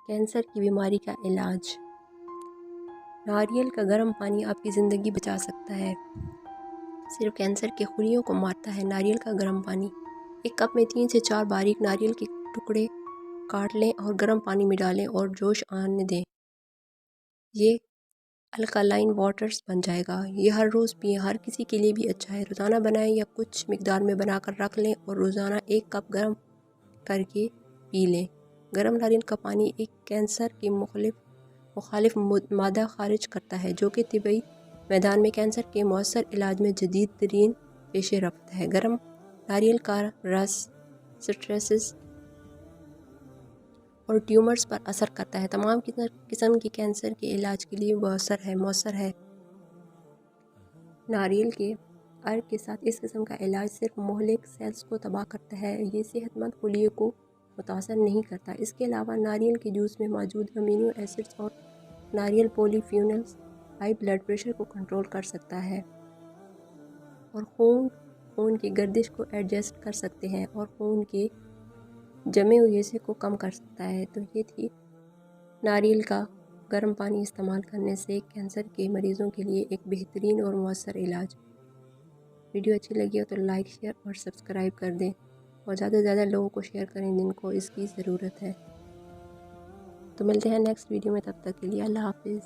Cancer کی بیماری کا علاج۔ ناریل کا گرم پانی آپ کی زندگی بچا سکتا ہے، صرف کینسر کے خلیوں کو مارتا ہے۔ ناریل کا گرم پانی، ایک کپ میں 3 سے 4 باریک ناریل کے ٹکڑے کاٹ لیں اور گرم پانی میں ڈالیں اور جوش آنے دیں۔ یہ الکالائن واٹرز بن جائے گا۔ یہ ہر روز پئیں، ہر کسی کے لیے بھی اچھا ہے۔ روزانہ بنائیں یا کچھ مقدار میں بنا کر رکھ لیں اور روزانہ 1 کپ گرم کر کے پی لیں۔ گرم ناریل کا پانی ایک کینسر کے مخالف مادہ خارج کرتا ہے جو کہ طبی میدان میں کینسر کے مؤثر علاج میں جدید ترین پیش رفت ہے۔ گرم ناریل کا رس سٹریسز اور ٹیومرز پر اثر کرتا ہے، تمام قسم کی کینسر کے علاج کے لیے مؤثر ہے۔ ناریل کے عرق کے ساتھ اس قسم کا علاج صرف مہلک سیلز کو تباہ کرتا ہے، یہ صحت مند خلیے کو متاثر نہیں کرتا۔ اس کے علاوہ ناریل کے جوس میں موجود امینو ایسڈز اور ناریل پولی فینولز ہائی بلڈ پریشر کو کنٹرول کر سکتا ہے اور خون کی گردش کو ایڈجسٹ کر سکتے ہیں اور خون کے جمے ہوئے حصے کو کم کر سکتا ہے۔ تو یہ تھی ناریل کا گرم پانی استعمال کرنے سے کینسر کے مریضوں کے لیے ایک بہترین اور مؤثر علاج۔ ویڈیو اچھی لگی ہو تو لائک، شیئر اور سبسکرائب کر دیں اور زیادہ سے زیادہ لوگوں کو شیئر کریں جن کو اس کی ضرورت ہے۔ تو ملتے ہیں نیکسٹ ویڈیو میں، تب تک کے لیے اللہ حافظ۔